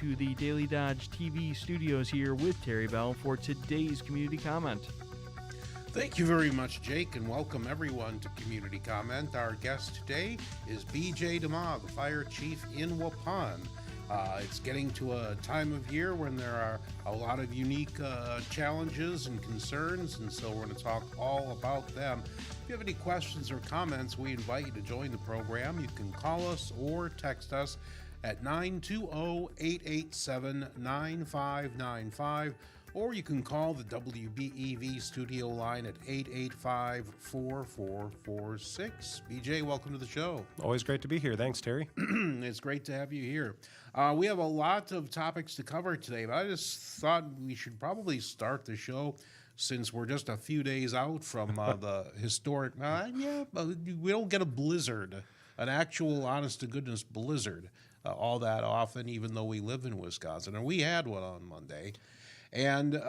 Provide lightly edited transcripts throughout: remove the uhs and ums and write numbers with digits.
to the Daily Dodge TV studios here with Terry Bell for today's Community Comment. Thank you very much, Jake, and welcome everyone to Community Comment. Our guest today is DeMaa, the fire chief in Waupun. It's getting to a time of year when there are a lot of unique challenges and concerns, and so we're going to talk all about them. If you have any questions or comments, we invite you to join the program. You can call us or text us at 920-887-9595, or you can call the WBEV studio line at 885-4446. BJ, welcome to the show. Always great to be here. Thanks, Terry. It's great to have you here. We have a lot of topics to cover today, but I just thought we should probably start the show since we're just a few days out from the historic, but we don't get a blizzard, an actual honest-to-goodness blizzard all that often, even though we live in Wisconsin. And we had one on Monday. And,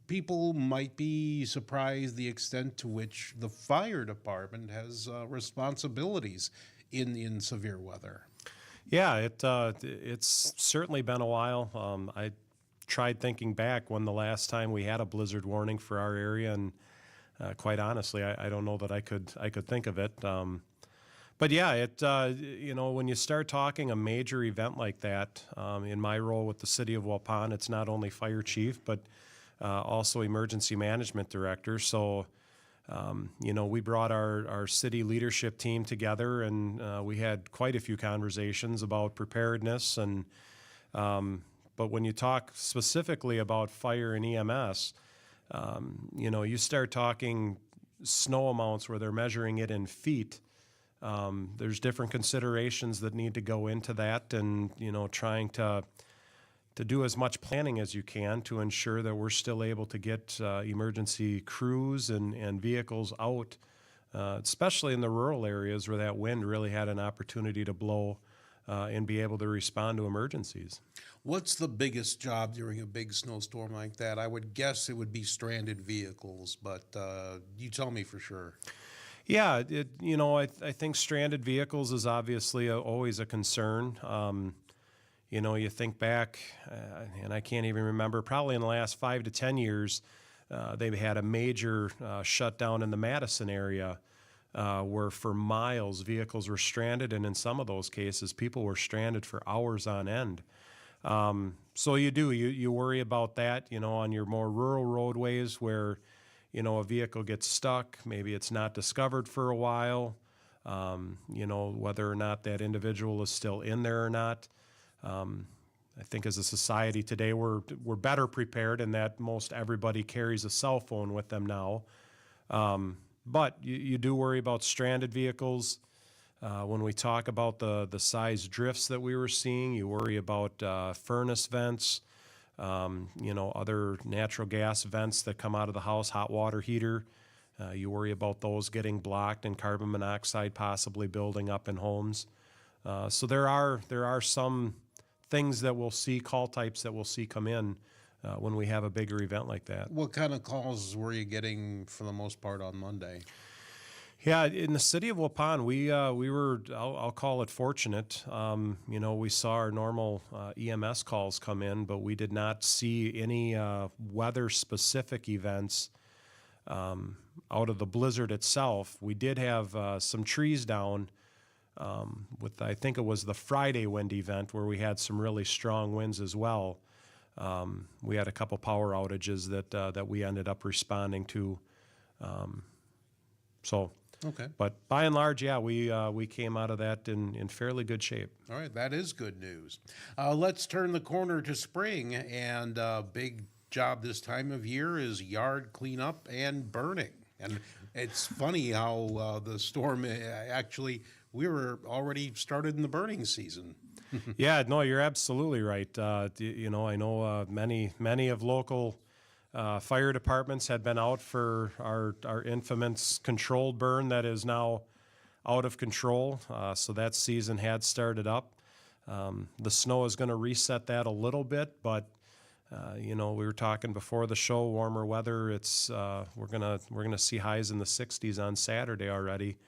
people might be surprised the extent to which the fire department has responsibilities in severe weather. Yeah, it's certainly been a while. I tried thinking back when the last time we had a blizzard warning for our area, and quite honestly, I don't know that I could think of it. But yeah, when you start talking a major event like that, in my role with the city of Waupun, it's not only fire chief, but also emergency management director. So, we brought our city leadership team together, and we had quite a few conversations about preparedness. And but when you talk specifically about fire and EMS, you start talking snow amounts where they're measuring it in feet. There's different considerations that need to go into that, and trying to do as much planning as you can to ensure that we're still able to get emergency crews and vehicles out, especially in the rural areas where that wind really had an opportunity to blow and be able to respond to emergencies. What's the biggest job during a big snowstorm like that? I would guess it would be stranded vehicles, but you tell me for sure. Yeah, I think stranded vehicles is obviously always a concern. You think back, and I can't even remember, probably in the last 5 to 10 years, they've had a major shutdown in the Madison area where for miles vehicles were stranded, and in some of those cases, people were stranded for hours on end. So you worry about that, on your more rural roadways where a vehicle gets stuck, maybe it's not discovered for a while, whether or not that individual is still in there or not. I think as a society today, we're better prepared in that most everybody carries a cell phone with them now. But you do worry about stranded vehicles. When we talk about the size drifts that we were seeing, you worry about furnace vents, other natural gas vents that come out of the house, hot water heater. You worry about those getting blocked and carbon monoxide possibly building up in homes. So there are some things that we'll see, call types that we'll see come in when we have a bigger event like that. What kind of calls were you getting for the most part on Monday? Yeah, in the city of Waupun, we were, I'll call it fortunate. We saw our normal EMS calls come in, but we did not see any weather-specific events out of the blizzard itself. We did have some trees down with, I think it was the Friday wind event where we had some really strong winds as well. We had a couple power outages that we ended up responding to. Okay. But by and large, yeah, we came out of that in fairly good shape. All right, that is good news. Let's turn the corner to spring, and big job this time of year is yard cleanup and burning. And it's funny how the storm actually, we were already started in the burning season. Yeah, no, you're absolutely right. I know many of local fire departments had been out for our infamous controlled burn that is now out of control. So that season had started up. The snow is going to reset that a little bit, but we were talking before the show, warmer weather. It's we're gonna see highs in the 60s on Saturday already.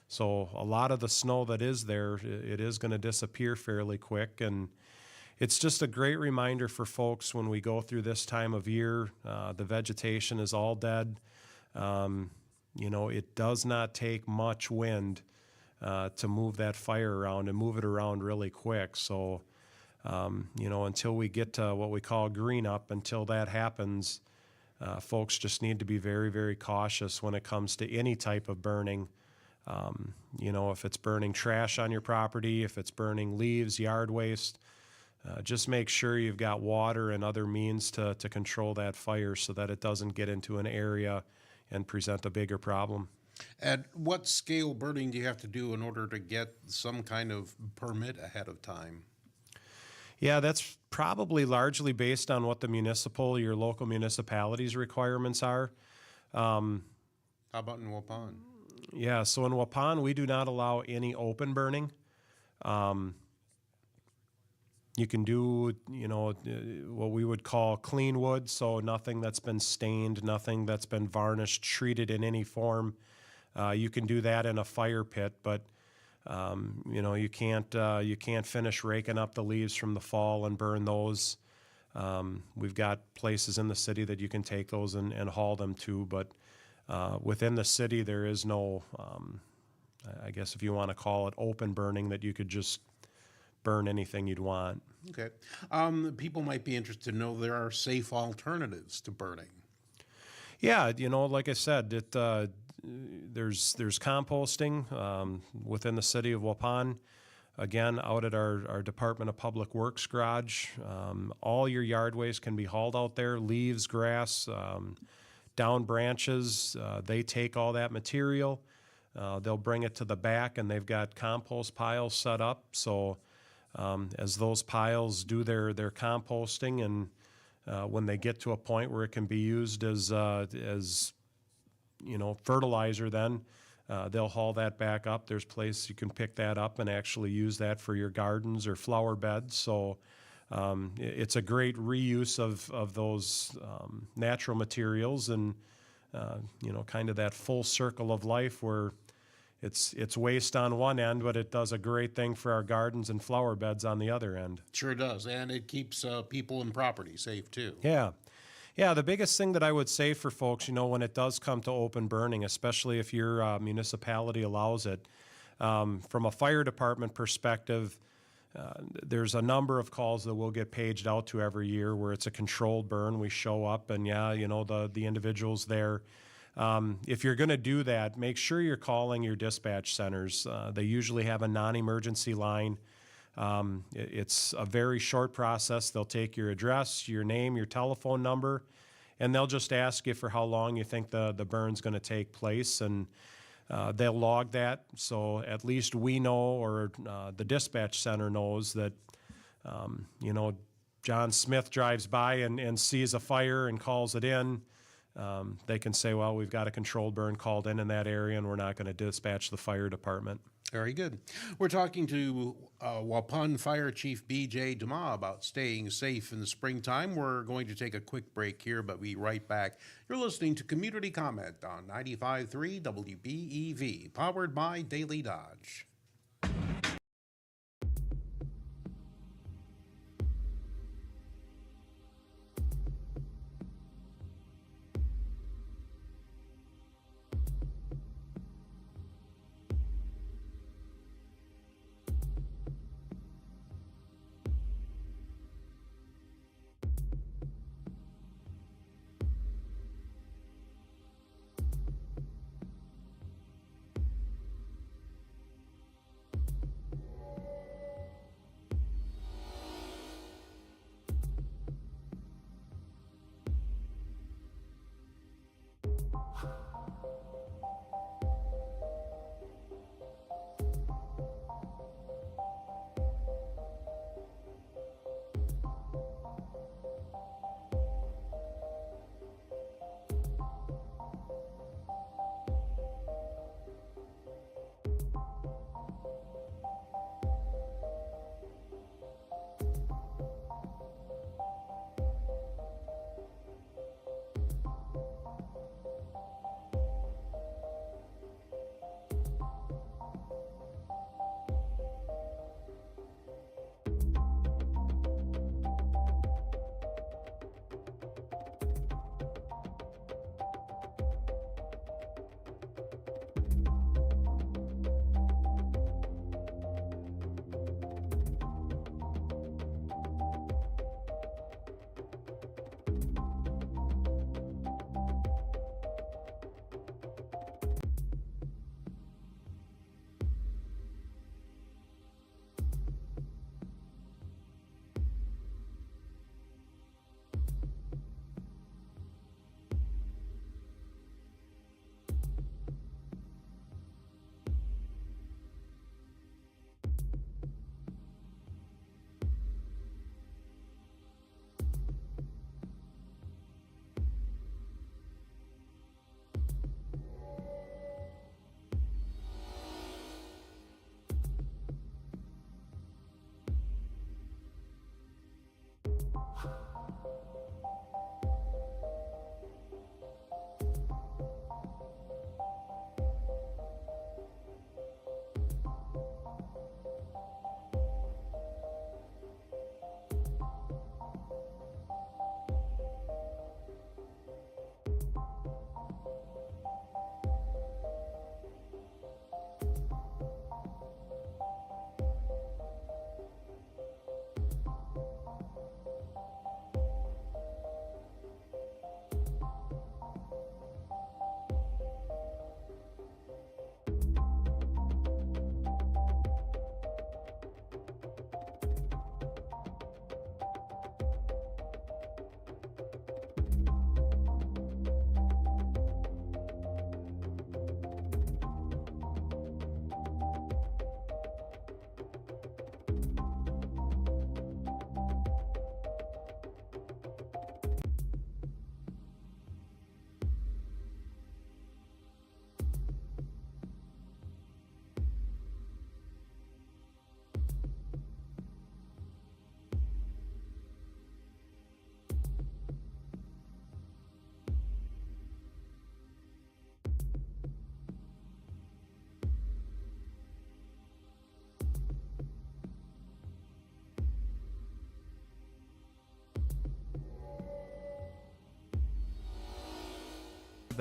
So a lot of the snow that is there, it is going to disappear fairly quick, and it's just a great reminder for folks when we go through this time of year. The vegetation is all dead. It does not take much wind to move that fire around and move it around really quick. So, until we get to what we call green up, until that happens, folks just need to be very, very cautious when it comes to any type of burning. If it's burning trash on your property, if it's burning leaves, yard waste, just make sure you've got water and other means to control that fire so that it doesn't get into an area and present a bigger problem. At what scale burning do you have to do in order to get some kind of permit ahead of time? Yeah, that's probably largely based on what your local municipality's requirements are. How about in Waupun? Yeah, so in Waupun, we do not allow any open burning. You can do, what we would call clean wood, so nothing that's been stained, nothing that's been varnished, treated in any form. You can do that in a fire pit, but you can't finish raking up the leaves from the fall and burn those. We've got places in the city that you can take those and haul them to, but within the city there is no, I guess if you want to call it open burning, that you could just burn anything you'd want. Okay. People might be interested to know there are safe alternatives to burning. Yeah, like I said, there's composting within the city of Waupun. Again, out at our Department of Public Works garage, all your yard waste can be hauled out there, leaves, grass, down branches. They take all that material. They'll bring it to the back, and they've got compost piles set up. So as those piles do their composting, and when they get to a point where it can be used as fertilizer, then they'll haul that back up. There's places you can pick that up and actually use that for your gardens or flower beds. So it's a great reuse of those natural materials, and kind of that full circle of life where it's waste on one end, but it does a great thing for our gardens and flower beds on the other end. Sure does, and it keeps people and property safe too. Yeah, the biggest thing that I would say for folks, when it does come to open burning, especially if your municipality allows it, from a fire department perspective, there's a number of calls that we'll get paged out to every year where it's a controlled burn. We show up and the individual's there. If you're going to do that, make sure you're calling your dispatch centers. They usually have a non-emergency line. It's a very short process. They'll take your address, your name, your telephone number, and they'll just ask you for how long you think the burn's going to take place, and they'll log that. So at least we know, or the dispatch center knows that, John Smith drives by and sees a fire and calls it in. They can say, well, we've got a controlled burn called in that area, and we're not going to dispatch the fire department. Very good. We're talking to Waupun Fire Chief B.J. DeMaa about staying safe in the springtime. We're going to take a quick break here, but we'll be right back. You're listening to Community Comment on 95.3 WBEV, powered by Daily Dodge.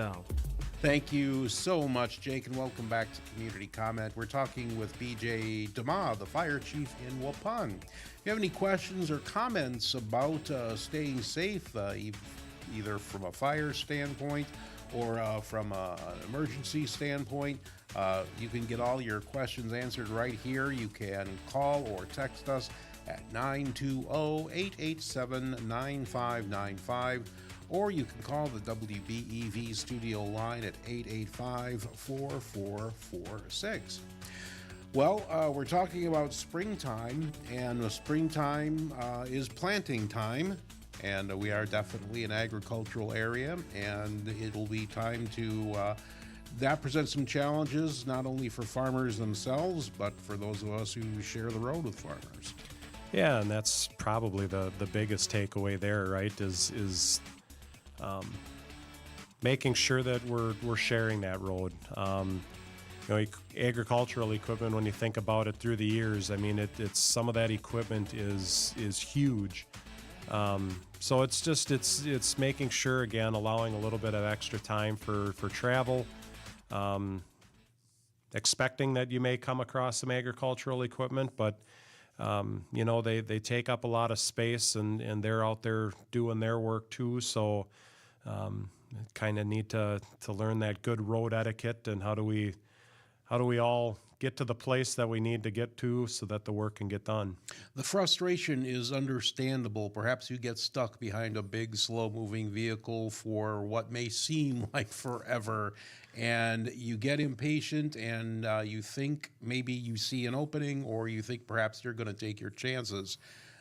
Bell. Thank you so much, Jake, and welcome back to Community Comment. We're talking with BJ DeMaa, the fire chief in Waupun. If you have any questions or comments about staying safe, either from a fire standpoint or from an emergency standpoint, you can get all your questions answered right here. You can call or text us at 920-887-9595. Or you can call the WBEV studio line at 885-4446. Well, we're talking about springtime, and the springtime is planting time, and we are definitely an agricultural area, and it'll be time to that presents some challenges, not only for farmers themselves, but for those of us who share the road with farmers. Yeah, and that's probably the biggest takeaway there, right, is making sure that we're sharing that road. Agricultural equipment, when you think about it through the years, I mean, it's some of that equipment is huge. So it's making sure, again, allowing a little bit of extra time for travel, expecting that you may come across some agricultural equipment, but they take up a lot of space, and they're out there doing their work too. So kind of need to learn that good road etiquette, and how do we all get to the place that we need to get to so that the work can get done. The frustration is understandable. Perhaps you get stuck behind a big, slow-moving vehicle for what may seem like forever, and you get impatient, and you think maybe you see an opening, or you think perhaps you're going to take your chances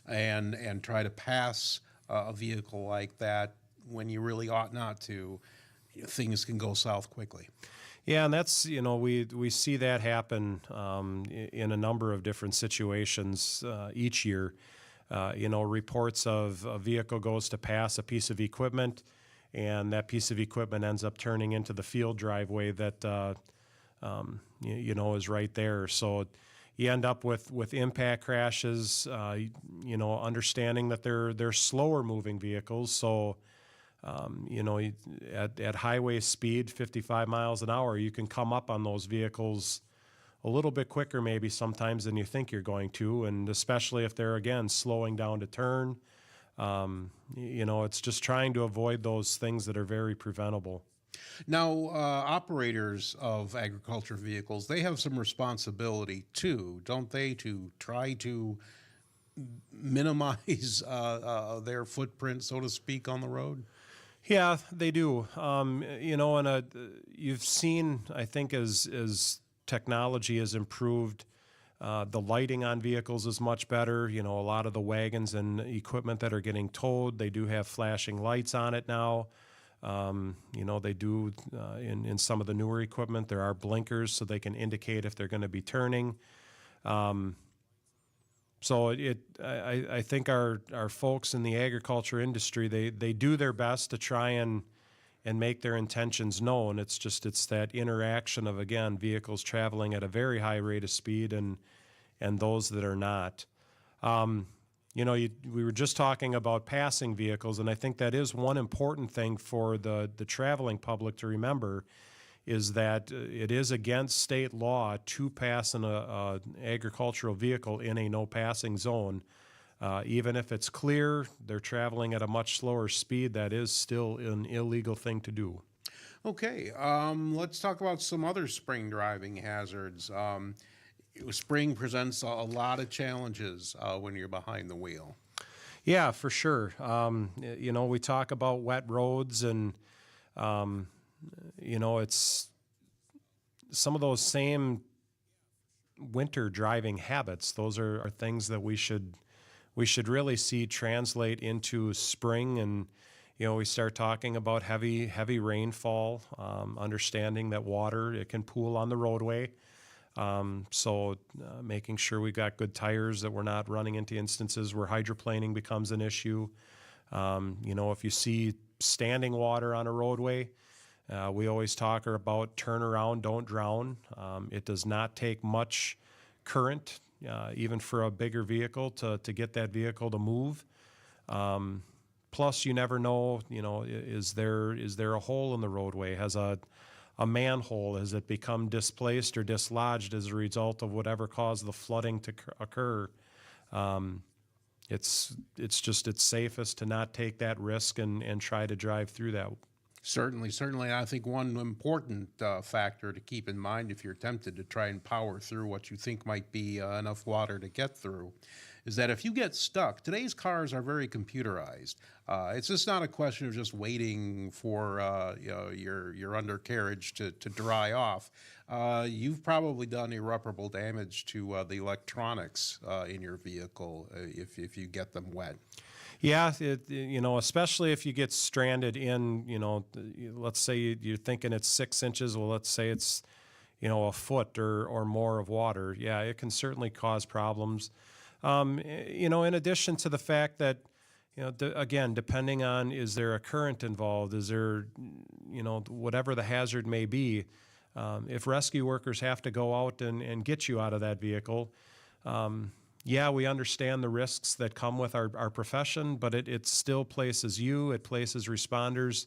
and try to pass a vehicle like that when you really ought not to. Things can go south quickly. Yeah, and that's, we see that happen in a number of different situations each year. Reports of a vehicle goes to pass a piece of equipment, and that piece of equipment ends up turning into the field driveway that, is right there. So you end up with impact crashes, understanding that they're slower moving vehicles. So at highway speed, 55 miles an hour, you can come up on those vehicles a little bit quicker maybe sometimes than you think you're going to, and especially if they're, again, slowing down to turn. It's just trying to avoid those things that are very preventable. Now, operators of agriculture vehicles, they have some responsibility too, don't they, to try to minimize their footprint, so to speak, on the road? Yeah, they do. You've seen, I think, as technology has improved, the lighting on vehicles is much better. A lot of the wagons and equipment that are getting towed, they do have flashing lights on it now. They do, in some of the newer equipment, there are blinkers so they can indicate if they're going to be turning. So I think our folks in the agriculture industry, they do their best to try and make their intentions known. It's that interaction of, again, vehicles traveling at a very high rate of speed and those that are not. We were just talking about passing vehicles, and I think that is one important thing for the traveling public to remember, is that it is against state law to pass an agricultural vehicle in a no-passing zone. Even if it's clear, they're traveling at a much slower speed, that is still an illegal thing to do. Okay, let's talk about some other spring driving hazards. Spring presents a lot of challenges when you're behind the wheel. Yeah, for sure. We talk about wet roads, and it's some of those same winter driving habits. Those are things that we should really see translate into spring. And we start talking about heavy rainfall, understanding that water, it can pool on the roadway. So making sure we got good tires, that we're not running into instances where hydroplaning becomes an issue. If you see standing water on a roadway, we always talk about turn around, don't drown. It does not take much current, even for a bigger vehicle, to get that vehicle to move. Plus, you never know, is there a hole in the roadway? Has a manhole, has it become displaced or dislodged as a result of whatever caused the flooding to occur? It's safest to not take that risk and try to drive through that. Certainly, certainly. I think one important factor to keep in mind if you're tempted to try and power through what you think might be enough water to get through is that if you get stuck, today's cars are very computerized. It's just not a question of just waiting for your undercarriage to dry off. You've probably done irreparable damage to the electronics in your vehicle if you get them wet. Yeah, especially if you get stranded in, let's say you're thinking it's 6 inches. Well, let's say it's, a foot or more of water. Yeah, it can certainly cause problems. In addition to the fact that, again, depending on, is there a current involved? Is there, whatever the hazard may be, if rescue workers have to go out and get you out of that vehicle, yeah, we understand the risks that come with our profession, but it still places it places responders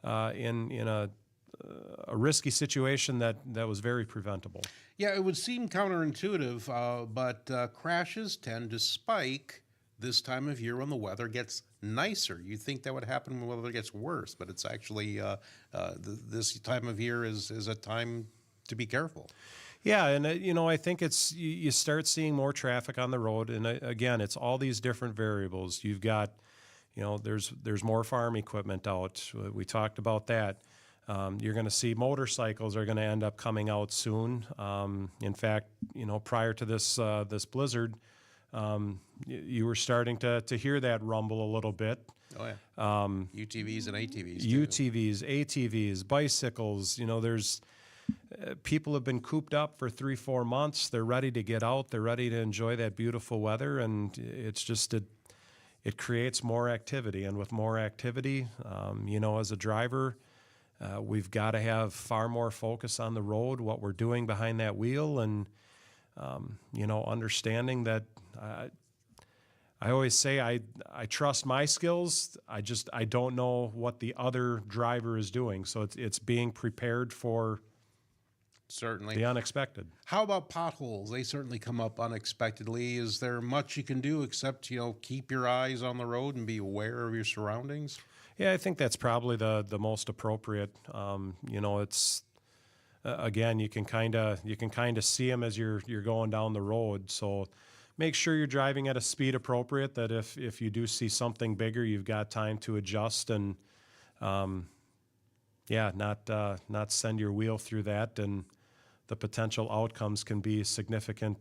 in a risky situation that was very preventable. Yeah, it would seem counterintuitive, but crashes tend to spike this time of year when the weather gets nicer. You'd think that would happen when the weather gets worse, but it's actually this time of year is a time to be careful. Yeah, and I think you start seeing more traffic on the road, and again, it's all these different variables. You've got, there's more farm equipment out. We talked about that. You're going to see motorcycles are going to end up coming out soon. In fact, prior to this blizzard, you were starting to hear that rumble a little bit. Oh yeah. UTVs and ATVs. Too. UTVs, ATVs, bicycles. There's people have been cooped up for 3-4 months. They're ready to get out. They're ready to enjoy that beautiful weather, and it's just it creates more activity. And with more activity, as a driver, we've got to have far more focus on the road, what we're doing behind that wheel, and understanding that. I always say I trust my skills. I don't know what the other driver is doing. So it's being prepared for. Certainly. The unexpected. How about potholes? They certainly come up unexpectedly. Is there much you can do except, keep your eyes on the road and be aware of your surroundings? Yeah, I think that's probably the most appropriate. It's again, you can kind of see them as you're going down the road. So make sure you're driving at a speed appropriate, that if you do see something bigger, you've got time to adjust and not send your wheel through that, and the potential outcomes can be significant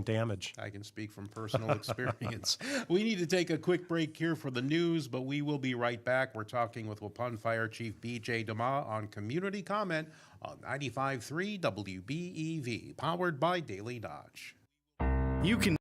damage. I can speak from personal experience. We need to take a quick break here for the news, but we will be right back. We're talking with Waupun Fire Chief B.J. DeMaa on Community Comment on 95.3 WBEV, powered by Daily Dodge. You can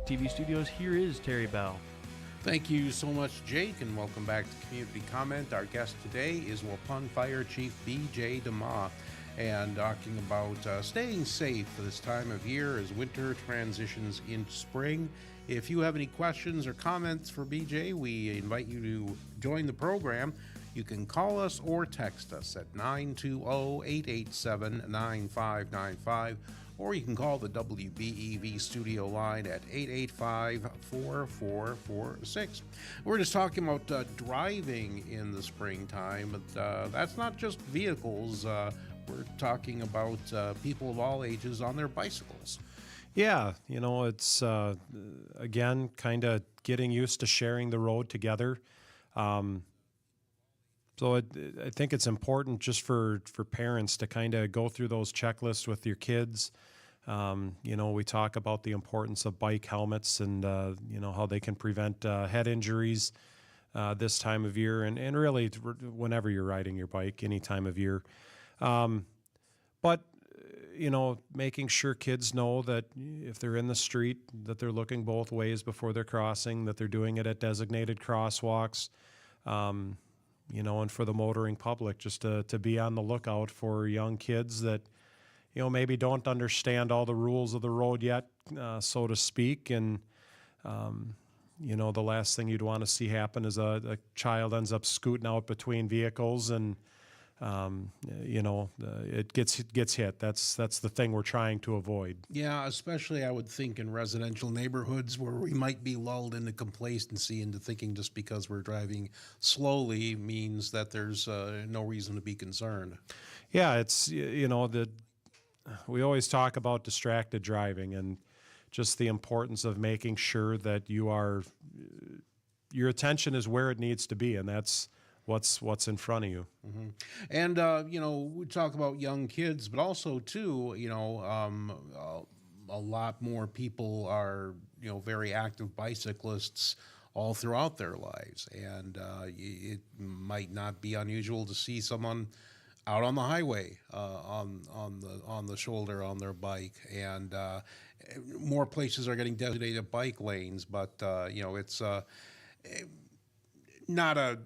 TV studios, here is Terry Bell. Thank you so much, Jake, and welcome back to Community Comment. Our guest today is Waupun Fire Chief B.J. DeMaa, and talking about staying safe for this time of year as winter transitions into spring. If you have any questions or comments for BJ, we invite you to join the program. You can call us or text us at 920-887-9595, or you can call the WBEV studio line at 885-4446. We're just talking about driving in the springtime, but that's not just vehicles. We're talking about people of all ages on their bicycles. Yeah, it's, again, kind of getting used to sharing the road together. So I think it's important just for parents to kind of go through those checklists with your kids. We talk about the importance of bike helmets and, how they can prevent head injuries this time of year, and really whenever you're riding your bike, any time of year. But making sure kids know that if they're in the street, that they're looking both ways before they're crossing, that they're doing it at designated crosswalks, and for the motoring public, just to be on the lookout for young kids that, maybe don't understand all the rules of the road yet, so to speak. And, the last thing you'd want to see happen is a child ends up scooting out between vehicles and, it gets hit. That's the thing we're trying to avoid. Yeah, especially I would think in residential neighborhoods where we might be lulled into complacency, into thinking just because we're driving slowly means that there's no reason to be concerned. Yeah, it's, we always talk about distracted driving and just the importance of making sure that your attention is where it needs to be, and that's what's in front of you. Mm-hmm. And, we talk about young kids, but also, too, a lot more people are, very active bicyclists all throughout their lives. And it might not be unusual to see someone out on the highway on the shoulder on their bike. And more places are getting designated bike lanes, but, it's not a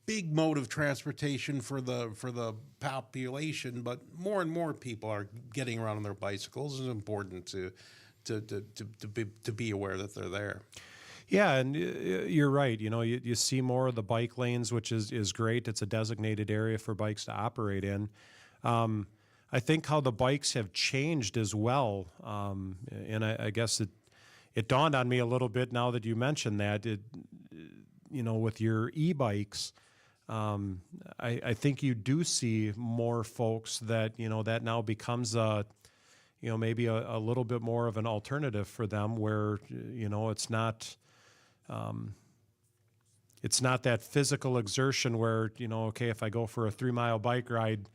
big mode of transportation for the population, but more and more people are getting around on their bicycles. It's important to be aware that they're there. Yeah, and you're right. You see more of the bike lanes, which is great. It's a designated area for bikes to operate in. I think how the bikes have changed as well, and I guess it dawned on me a little bit now that you mentioned that. With your e-bikes, I think you do see more folks that, that now becomes maybe a little bit more of an alternative for them where, it's not that physical exertion where, okay, if I go for a 3-mile bike ride,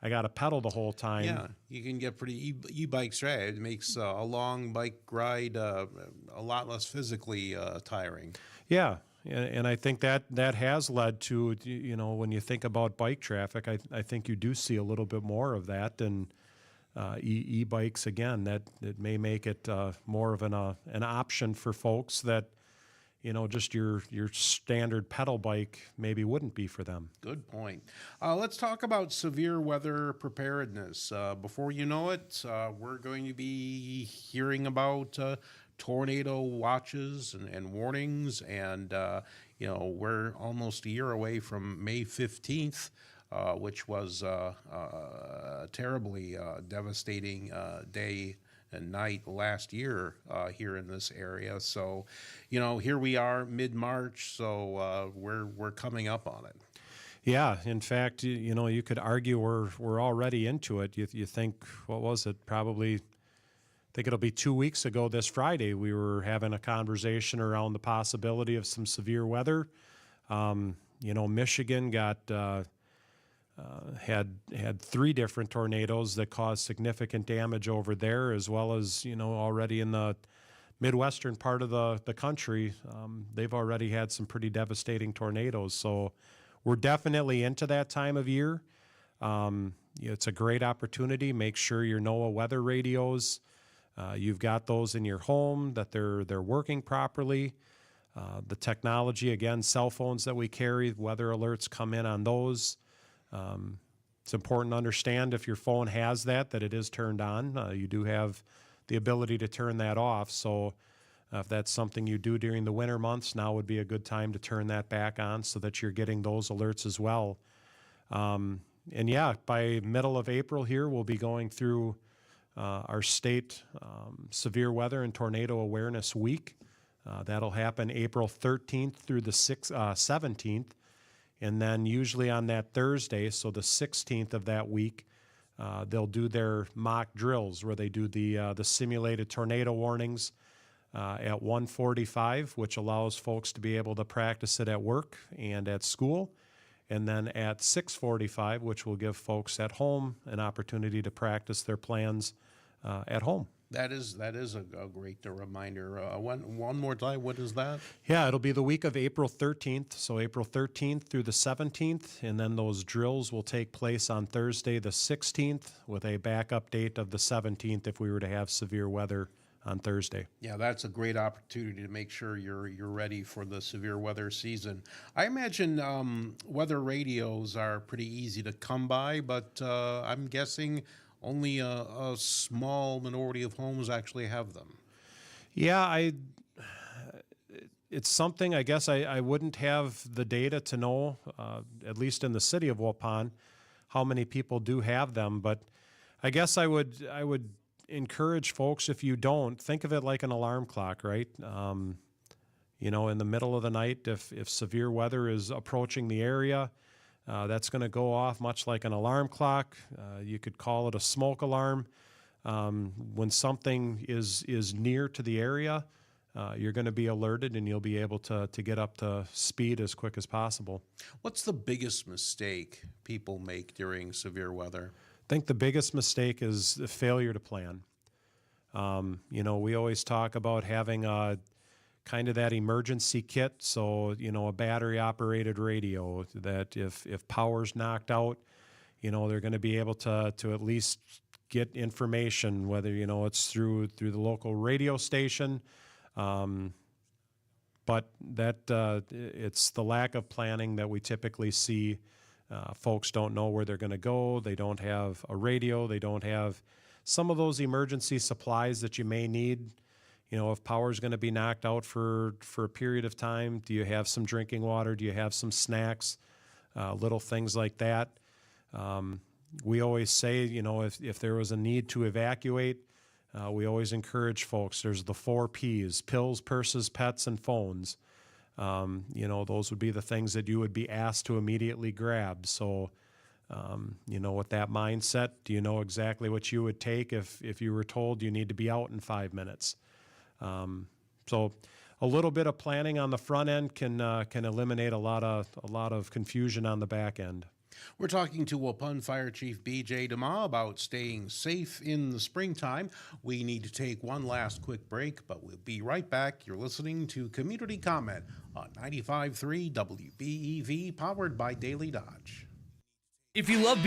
I got to pedal the whole time. Yeah, you can get pretty e-bikes right. It makes a long bike ride a lot less physically tiring. Yeah. And I think that has led to, when you think about bike traffic, I think you do see a little bit more of that. And e-bikes, again, that it may make it more of an option for folks that, just your standard pedal bike maybe wouldn't be for them. Good point. Let's talk about severe weather preparedness. Before you know it, we're going to be hearing about tornado watches and warnings, and we're almost a year away from May 15th, which was a terribly devastating day and night last year here in this area. So, here we are mid-March, so we're coming up on it. Yeah, in fact, you could argue we're already into it. You think, what was it? Probably, I think it'll be 2 weeks ago this Friday, we were having a conversation around the possibility of some severe weather. Michigan got had 3 different tornadoes that caused significant damage over there, as well as, already in the Midwestern part of the country, they've already had some pretty devastating tornadoes. So we're definitely into that time of year. It's a great opportunity. Make sure your NOAA weather radios you've got those in your home, that they're working properly. The technology, again, cell phones that we carry, weather alerts come in on those. It's important to understand if your phone has that it is turned on. You do have the ability to turn that off. So if that's something you do during the winter months, now would be a good time to turn that back on so that you're getting those alerts as well. And yeah, by middle of April here, we'll be going through our state severe weather and tornado awareness week. That'll happen April 13th through the 17th. And then usually on that Thursday, so the 16th of that week, they'll do their mock drills where they do the simulated tornado warnings at 1:45, which allows folks to be able to practice it at work and at school. And then at 6:45, which will give folks at home an opportunity to practice their plans at home. That is a great reminder. One more time, what is that? Yeah, it'll be the week of April 13th, so April 13th through the 17th, and then those drills will take place on Thursday the 16th with a backup date of the 17th if we were to have severe weather on Thursday. Yeah, that's a great opportunity to make sure you're ready for the severe weather season. I imagine weather radios are pretty easy to come by, but I'm guessing only a small minority of homes actually have them. Yeah, it's something I guess I wouldn't have the data to know, at least in the city of Waupun, how many people do have them. But I guess I would encourage folks, if you don't, think of it like an alarm clock, right? You know, in the middle of the night, if severe weather is approaching the area, that's going to go off much like an alarm clock. You could call it a smoke alarm. When something is near to the area, you're going to be alerted and you'll be able to get up to speed as quick as possible. What's the biggest mistake people make during severe weather? I think the biggest mistake is the failure to plan. You know, we always talk about having kind of that emergency kit. So, you know, a battery operated radio that if power's knocked out, you know, they're going to be able to at least get information, whether, you know, it's through the local radio station. But that it's the lack of planning that we typically see. Folks don't know where they're going to go. They don't have a radio. They don't have some of those emergency supplies that you may need. You know, if power's going to be knocked out for a period of time, do you have some drinking water? Do you have some snacks? Little things like that. We always say, you know, if there was a need to evacuate, we always encourage folks. There's the 4 Ps: pills, purses, pets, and phones. You know, those would be the things that you would be asked to immediately grab. So, you know, with that mindset, do you know exactly what you would take if you were told you need to be out in 5 minutes? So a little bit of planning on the front end can eliminate a lot of confusion on the back end. We're talking to Waupun Fire Chief B.J. DeMaa about staying safe in the springtime. We need to take one last quick break, but we'll be right back. You're listening to Community Comment on 95.3 WBEV, powered by Daily Dodge. If you love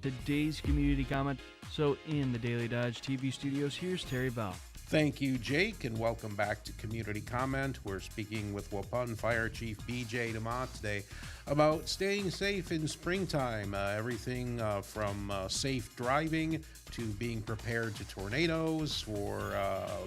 today's community comment. So in the Daily Dodge TV studios, here's Terry Bell. Thank you, Jake, and welcome back to Community Comment. We're speaking with Waupun Fire Chief BJ DeMaa today about staying safe in springtime. Everything from safe driving to being prepared to tornadoes or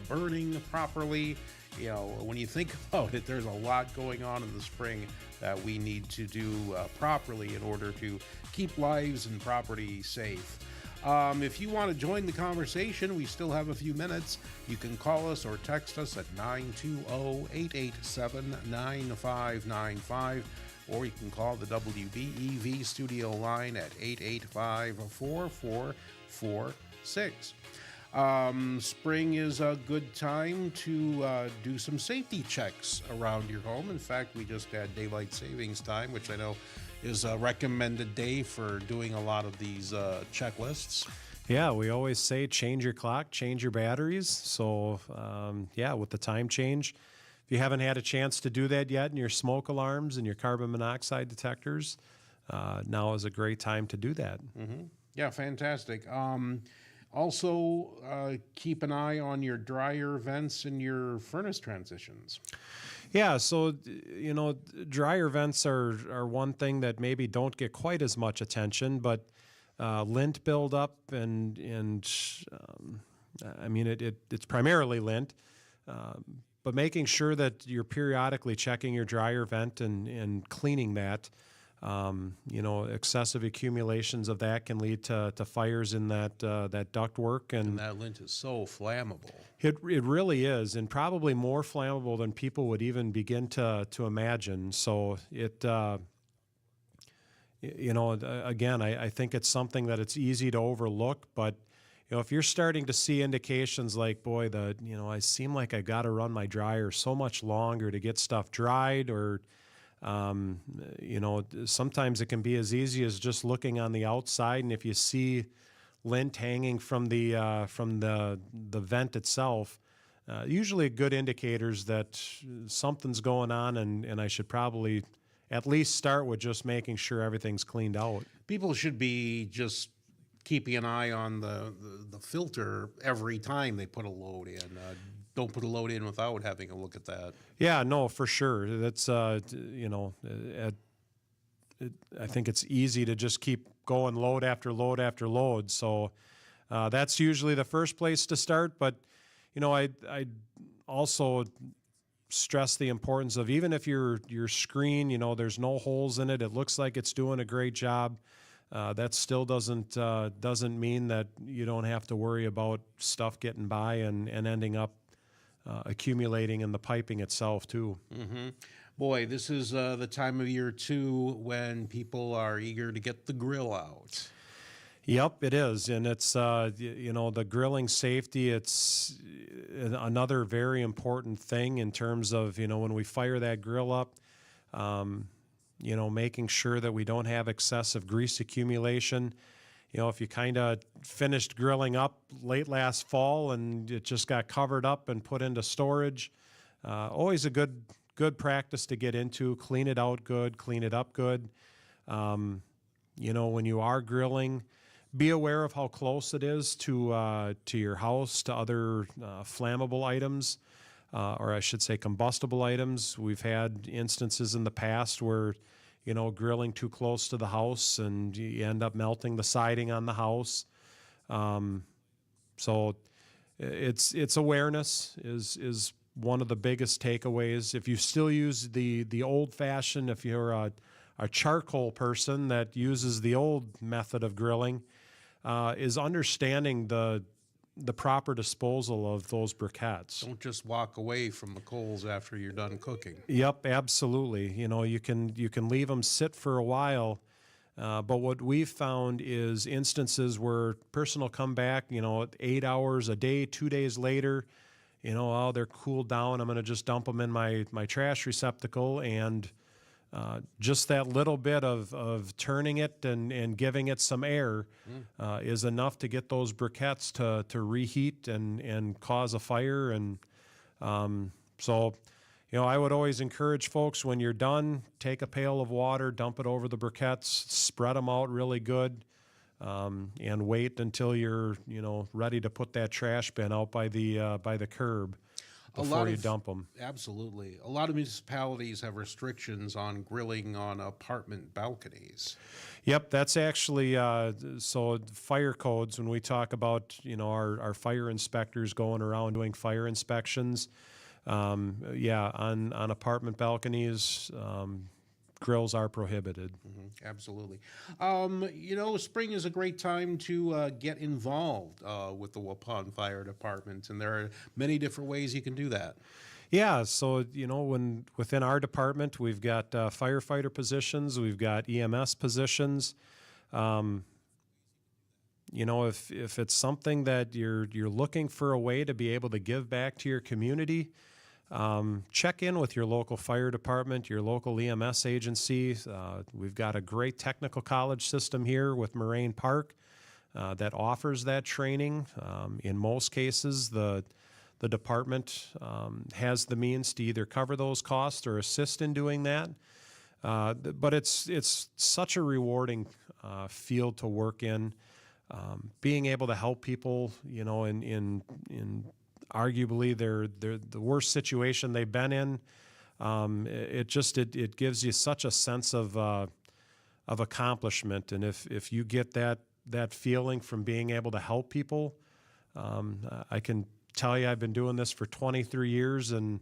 burning properly. You know, when you think about it, there's a lot going on in the spring that we need to do properly in order to keep lives and property safe. If you want to join the conversation, we still have a few minutes. You can call us or text us at 920-887-9595, or you can call the WBEV studio line at 885-4446. Spring is a good time to do some safety checks around your home. In fact, we just had daylight savings time, which I know is a recommended day for doing a lot of these checklists. Yeah, we always say change your clock, change your batteries. So, with the time change, if you haven't had a chance to do that yet in your smoke alarms and your carbon monoxide detectors, now is a great time to do that. Mm-hmm. Yeah, fantastic. Also, keep an eye on your dryer vents and your furnace transitions. Yeah, so, dryer vents are one thing that maybe don't get quite as much attention, but lint buildup it's primarily lint, but making sure that you're periodically checking your dryer vent and cleaning that. Excessive accumulations of that can lead to fires in that ductwork, and that lint is so flammable. It really is, and probably more flammable than people would even begin to imagine. So it, again, I think it's something that it's easy to overlook, but if you're starting to see indications like, boy, I seem like I got to run my dryer so much longer to get stuff dried, or sometimes it can be as easy as just looking on the outside, and if you see lint hanging from the vent itself, usually good indicators that something's going on, and I should probably at least start with just making sure everything's cleaned out. People should be just keeping an eye on the filter every time they put a load in. Don't put a load in without having a look at that. Yeah, no, for sure. That's, I think it's easy to just keep going load after load after load. So that's usually the first place to start. But, I also stress the importance of, even if your screen, there's no holes in it, it looks like it's doing a great job. That still doesn't mean that you don't have to worry about stuff getting by and ending up accumulating in the piping itself too. Mm-hmm. Boy, this is the time of year too when people are eager to get the grill out. Yep, it is, and it's the grilling safety. It's another very important thing in terms of when we fire that grill up. Making sure that we don't have excessive grease accumulation. If you kind of finished grilling up late last fall and it just got covered up and put into storage, always a good practice to get into. Clean it out good, clean it up good. When you are grilling, be aware of how close it is to your house, to other flammable items, or I should say combustible items. We've had instances in the past where grilling too close to the house and you end up melting the siding on the house. So it's awareness is one of the biggest takeaways. If you still use the old fashioned, if you're a charcoal person that uses the old method of grilling, is understanding the proper disposal of those briquettes. Don't just walk away from the coals after you're done cooking. Yep, absolutely. You can leave them sit for a while, but what we've found is instances where person will come back, 8 hours a day, 2 days later, they're cooled down. I'm going to just dump them in my trash receptacle, and just that little bit of turning it and giving it some air is enough to get those briquettes to reheat and cause a fire. And so I would always encourage folks, when you're done, take a pail of water, dump it over the briquettes, spread them out really good, and wait until you're, ready to put that trash bin out by the curb before you dump them. Absolutely. A lot of municipalities have restrictions on grilling on apartment balconies. Yep, that's actually so fire codes. When we talk about our fire inspectors going around doing fire inspections, on apartment balconies, grills are prohibited. Absolutely. Spring is a great time to get involved with the Waupun Fire Department, and there are many different ways you can do that. Yeah, so within our department, we've got firefighter positions, we've got EMS positions. If it's something that you're looking for a way to be able to give back to your community, check in with your local fire department, your local EMS agency. We've got a great technical college system here with Moraine Park that offers that training. In most cases, the department has the means to either cover those costs or assist in doing that. But it's such a rewarding field to work in. Being able to help people, in arguably the worst situation they've been in, it gives you such a sense of accomplishment. And if you get that feeling from being able to help people, I can tell you I've been doing this for 23 years, and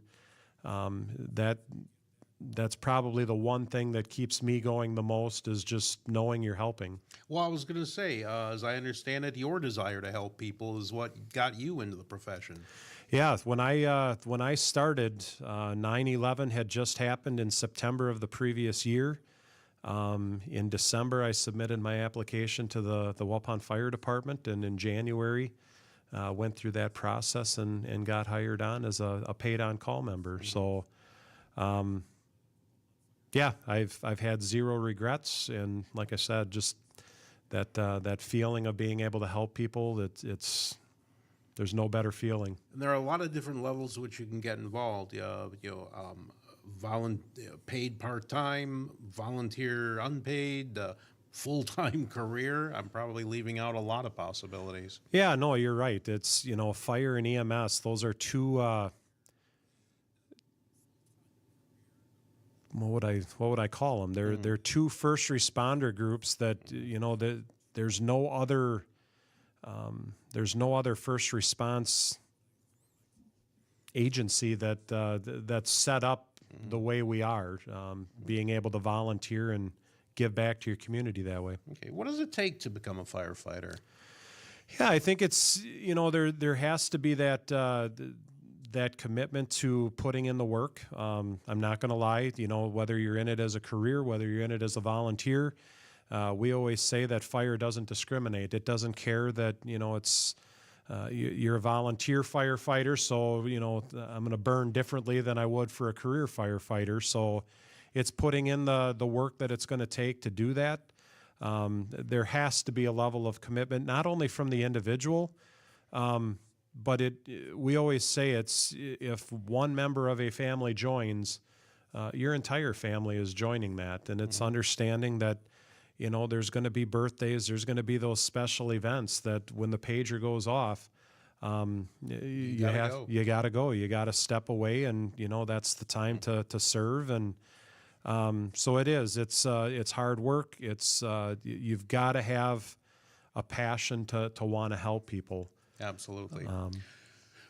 that's probably the one thing that keeps me going the most, is just knowing you're helping. Well, I was going to say, as I understand it, your desire to help people is what got you into the profession. Yeah, when I started, 9/11 had just happened in September of the previous year. In December, I submitted my application to the Waupun Fire Department, and in January, went through that process and got hired on as a paid on-call member. So, I've had zero regrets, and like I said, just that feeling of being able to help people. There's no better feeling. And there are a lot of different levels which you can get involved. Paid part-time, volunteer unpaid, full-time career. I'm probably leaving out a lot of possibilities. Yeah, no, you're right. It's, fire and EMS. Those are two, what would I call them? They're two first responder groups that, there's no other first response agency that's set up the way we are, being able to volunteer and give back to your community that way. Okay, what does it take to become a firefighter? Yeah, I think it's, there has to be that commitment to putting in the work. I'm not going to lie, whether you're in it as a career, whether you're in it as a volunteer, we always say that fire doesn't discriminate. It doesn't care that, it's you're a volunteer firefighter, so, I'm going to burn differently than I would for a career firefighter. So it's putting in the work that it's going to take to do that. There has to be a level of commitment, not only from the individual, but we always say it's, if one member of a family joins, your entire family is joining that. And it's understanding that, there's going to be birthdays, there's going to be those special events that when the pager goes off, you got to go. You got to step away, and that's the time to serve. And so it is. It's hard work. It's you've got to have a passion to want to help people. Absolutely.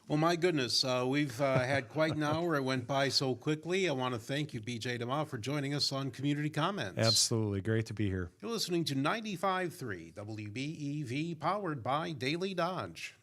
Well, my goodness, we've had quite an hour. It went by so quickly. I want to thank you, BJ DeMaa, for joining us on Community Comments. Absolutely. Great to be here. You're listening to 95.3 WBEV, powered by Daily Dodge.